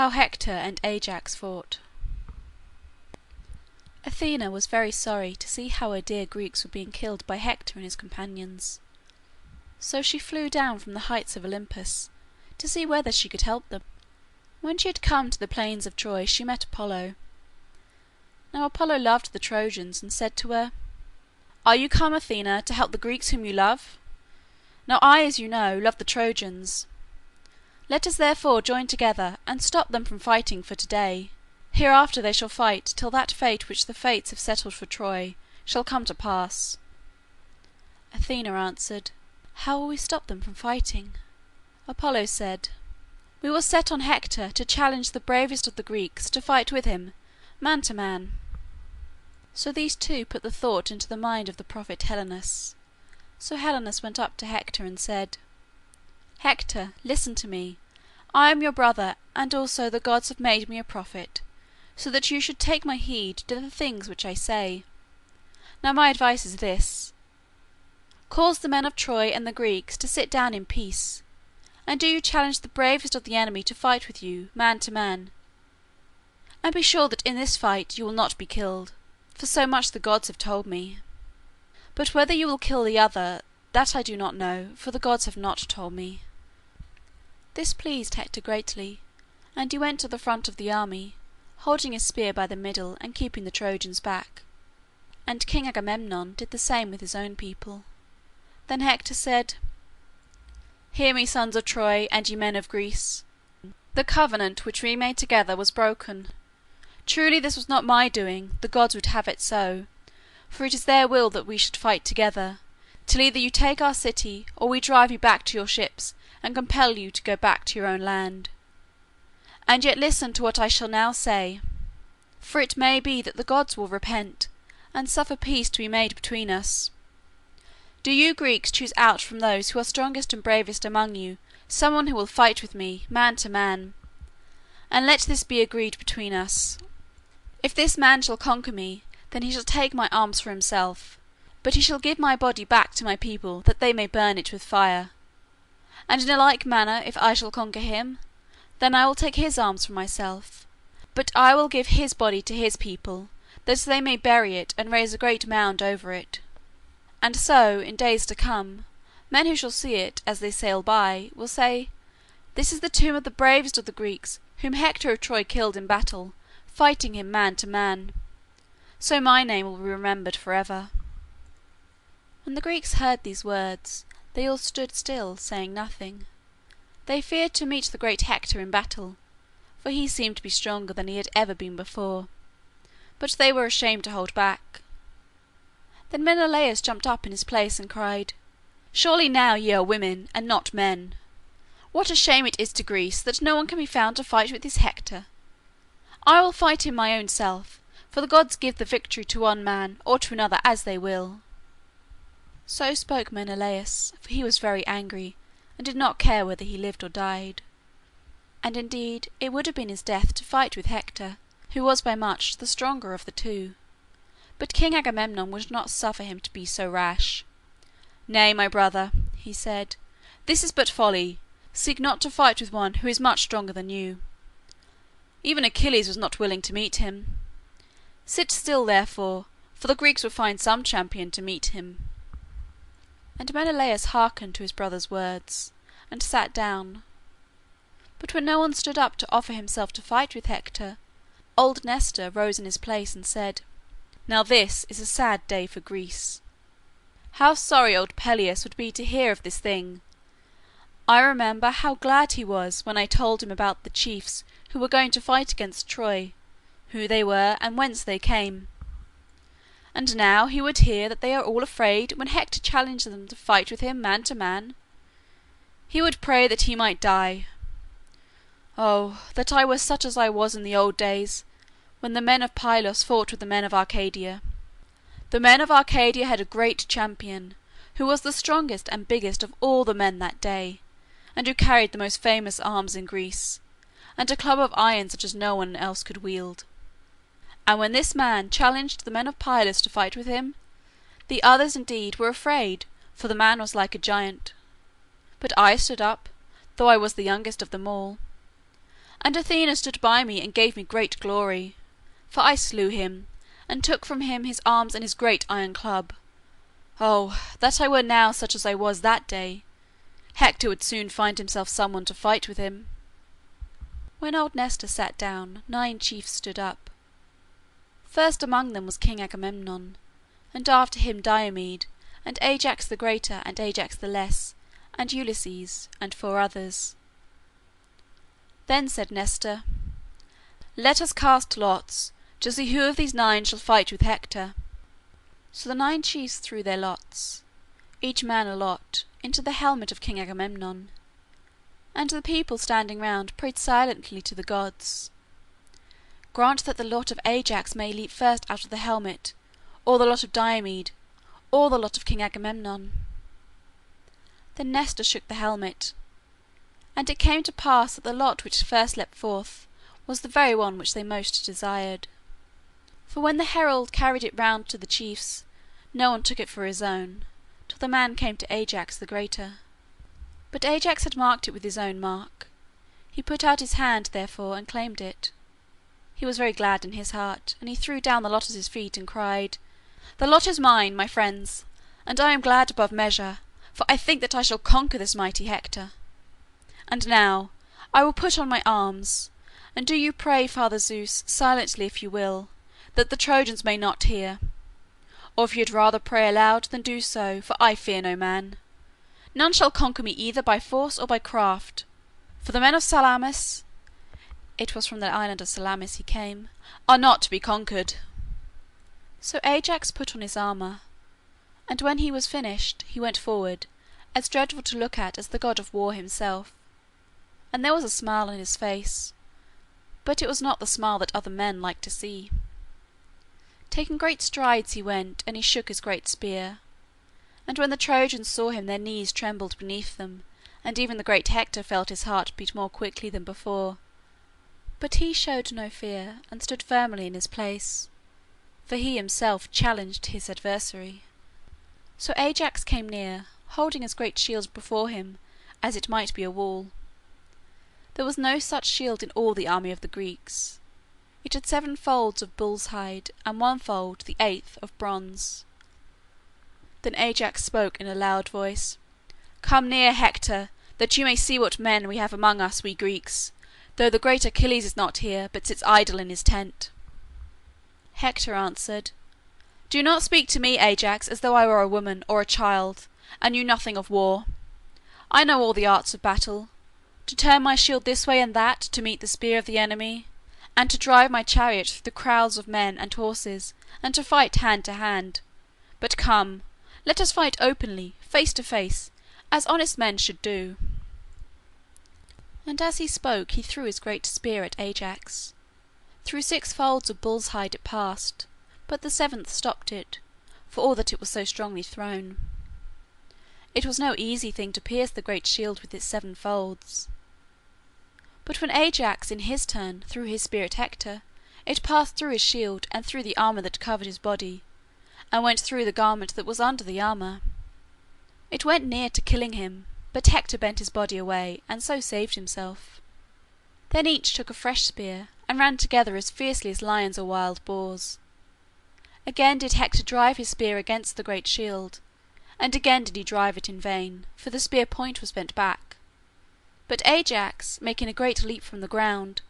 How Hector and Ajax Fought. Athena was very sorry to see how her dear Greeks were being killed by Hector and his companions. So she flew down from the heights of Olympus to see whether she could help them. When she had come to the plains of Troy she met Apollo. Now Apollo loved the Trojans and said to her, "Are you come, Athena, to help the Greeks whom you love? Now I, as you know, love the Trojans. Let us therefore join together and stop them from fighting for today. Hereafter they shall fight till that fate which the fates have settled for Troy shall come to pass." Athena answered, "How will we stop them from fighting?" Apollo said, "We will set on Hector to challenge the bravest of the Greeks to fight with him, man to man." So these two put the thought into the mind of the prophet Helenus. So Helenus went up to Hector and said, "Hector, listen to me. I am your brother, and also the gods have made me a prophet, so that you should take my heed to the things which I say. Now my advice is this: cause the men of Troy and the Greeks to sit down in peace, and do you challenge the bravest of the enemy to fight with you, man to man. And be sure that in this fight you will not be killed, for so much the gods have told me. But whether you will kill the other, that I do not know, for the gods have not told me." This pleased Hector greatly, and he went to the front of the army, holding his spear by the middle and keeping the Trojans back. And King Agamemnon did the same with his own people. Then Hector said, "Hear me, sons of Troy, and ye men of Greece. The covenant which we made together was broken. Truly this was not my doing, the gods would have it so, for it is their will that we should fight together, till either you take our city, or we drive you back to your ships and compel you to go back to your own land. And yet listen to what I shall now say, for it may be that the gods will repent, and suffer peace to be made between us. Do you Greeks choose out from those who are strongest and bravest among you someone who will fight with me, man to man, and let this be agreed between us. If this man shall conquer me, then he shall take my arms for himself, but he shall give my body back to my people that they may burn it with fire. And in a like manner if I shall conquer him, then I will take his arms for myself, but I will give his body to his people, that they may bury it and raise a great mound over it. And so, in days to come, men who shall see it as they sail by will say, 'This is the tomb of the bravest of the Greeks, whom Hector of Troy killed in battle, fighting him man to man.' So my name will be remembered forever." When the Greeks heard these words, they all stood still, saying nothing. They feared to meet the great Hector in battle, for he seemed to be stronger than he had ever been before, but they were ashamed to hold back. Then Menelaus jumped up in his place and cried, "Surely now ye are women, and not men. What a shame it is to Greece that no one can be found to fight with this Hector. I will fight him my own self, for the gods give the victory to one man or to another as they will." So spoke Menelaus, for he was very angry, and did not care whether he lived or died. And indeed it would have been his death to fight with Hector, who was by much the stronger of the two. But King Agamemnon would not suffer him to be so rash. "Nay, my brother," he said, "this is but folly. Seek not to fight with one who is much stronger than you. Even Achilles was not willing to meet him. Sit still, therefore, for the Greeks will find some champion to meet him." And Menelaus hearkened to his brother's words, and sat down. But when no one stood up to offer himself to fight with Hector, old Nestor rose in his place and said, "Now this is a sad day for Greece. How sorry old Peleus would be to hear of this thing. I remember how glad he was when I told him about the chiefs who were going to fight against Troy, who they were and whence they came. And now he would hear that they are all afraid when Hector challenged them to fight with him man to man. He would pray that he might die. Oh, that I were such as I was in the old days, when the men of Pylos fought with the men of Arcadia. The men of Arcadia had a great champion, who was the strongest and biggest of all the men that day, and who carried the most famous arms in Greece, and a club of iron such as no one else could wield. And when this man challenged the men of Pylos to fight with him, the others indeed were afraid, for the man was like a giant. But I stood up, though I was the youngest of them all. And Athena stood by me and gave me great glory, for I slew him, and took from him his arms and his great iron club. Oh, that I were now such as I was that day! Hector would soon find himself someone to fight with him." When old Nestor sat down, 9 chiefs stood up. First among them was King Agamemnon, and after him Diomed, and Ajax the greater, and Ajax the less, and Ulysses, and 4 others. Then said Nestor, "Let us cast lots, to see who of these 9 shall fight with Hector." So the 9 chiefs threw their lots, each man a lot, into the helmet of King Agamemnon, and the people standing round prayed silently to the gods, "Grant that the lot of Ajax may leap first out of the helmet, or the lot of Diomed, or the lot of King Agamemnon." Then Nestor shook the helmet, and it came to pass that the lot which first leapt forth was the very one which they most desired. For when the herald carried it round to the chiefs, no one took it for his own, till the man came to Ajax the greater. But Ajax had marked it with his own mark. He put out his hand, therefore, and claimed it. He was very glad in his heart, and he threw down the lot at his feet and cried, "The lot is mine, my friends, and I am glad above measure, for I think that I shall conquer this mighty Hector. And now I will put on my arms, and do you pray Father Zeus, silently if you will, that the Trojans may not hear. Or if you had rather pray aloud, then do so, for I fear no man. None shall conquer me either by force or by craft, for the men of Salamis," it was from the island of Salamis he came, "are not to be conquered." So Ajax put on his armor, and when he was finished, he went forward, as dreadful to look at as the god of war himself, and there was a smile on his face, but it was not the smile that other men like to see. Taking great strides he went, and he shook his great spear, and when the Trojans saw him their knees trembled beneath them, and even the great Hector felt his heart beat more quickly than before. But he showed no fear, and stood firmly in his place, for he himself challenged his adversary. So Ajax came near, holding his great shield before him as it might be a wall. There was no such shield in all the army of the Greeks. It had 7 folds of bull's hide, and 1 fold, the 8th, of bronze. Then Ajax spoke in a loud voice, "Come near, Hector, that you may see what men we have among us, we Greeks, though the great Achilles is not here, but sits idle in his tent." Hector answered, "Do not speak to me, Ajax, as though I were a woman or a child, and knew nothing of war. I know all the arts of battle, to turn my shield this way and that to meet the spear of the enemy, and to drive my chariot through the crowds of men and horses, and to fight hand to hand. But come, let us fight openly, face to face, as honest men should do." And as he spoke he threw his great spear at Ajax. Through 6 folds of bull's hide it passed, but the 7th stopped it, for all that it was so strongly thrown. It was no easy thing to pierce the great shield with its 7 folds. But when Ajax in his turn threw his spear at Hector, it passed through his shield and through the armor that covered his body, and went through the garment that was under the armor. It went near to killing him, but Hector bent his body away, and so saved himself. Then each took a fresh spear, and ran together as fiercely as lions or wild boars. Again did Hector drive his spear against the great shield, and again did he drive it in vain, for the spear point was bent back. But Ajax, making a great leap from the ground,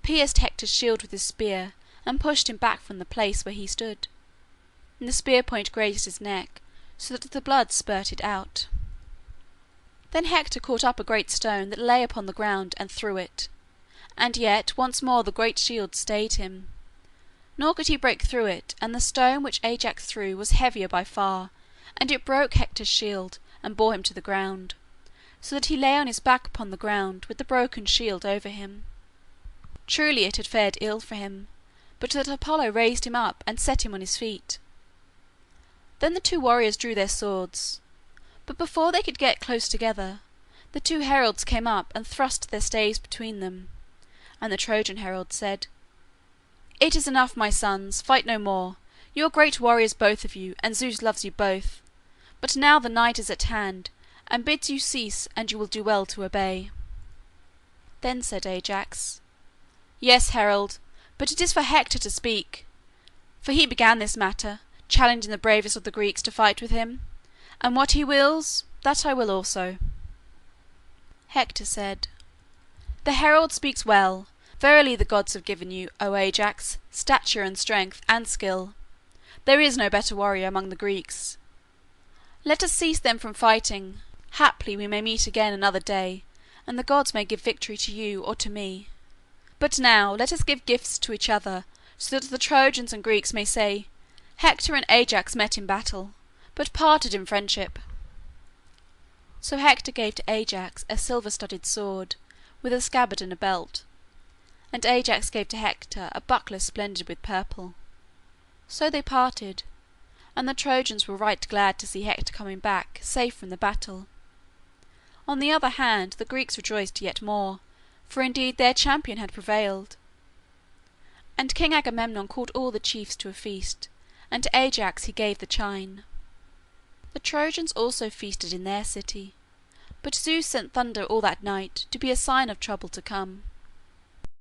pierced Hector's shield with his spear, and pushed him back from the place where he stood, and the spear point grazed his neck, so that the blood spurted out. Then Hector caught up a great stone that lay upon the ground, and threw it, and yet once more the great shield stayed him, nor could he break through it, and the stone which Ajax threw was heavier by far, and it broke Hector's shield, and bore him to the ground, so that he lay on his back upon the ground, with the broken shield over him. Truly it had fared ill for him, but that Apollo raised him up and set him on his feet. Then the 2 warriors drew their swords, but before they could get close together, the 2 heralds came up and thrust their staves between them, and the Trojan herald said, "It is enough, my sons, fight no more. You are great warriors both of you, and Zeus loves you both. But now the night is at hand, and bids you cease, and you will do well to obey." Then said Ajax, Yes, herald, but it is for Hector to speak, for he began this matter, challenging the bravest of the Greeks to fight with him, and what he wills, that I will also." Hector said, "The herald speaks well. Verily the gods have given you, O Ajax, stature and strength and skill. There is no better warrior among the Greeks. Let us cease then from fighting. Haply we may meet again another day, and the gods may give victory to you or to me. But now let us give gifts to each other, so that the Trojans and Greeks may say, 'Hector and Ajax met in battle, but parted in friendship.'" So Hector gave to Ajax a silver-studded sword, with a scabbard and a belt, and Ajax gave to Hector a buckler splendid with purple. So they parted, and the Trojans were right glad to see Hector coming back safe from the battle. On the other hand the Greeks rejoiced yet more, for indeed their champion had prevailed. And King Agamemnon called all the chiefs to a feast, and to Ajax he gave the chine. The Trojans also feasted in their city, but Zeus sent thunder all that night to be a sign of trouble to come.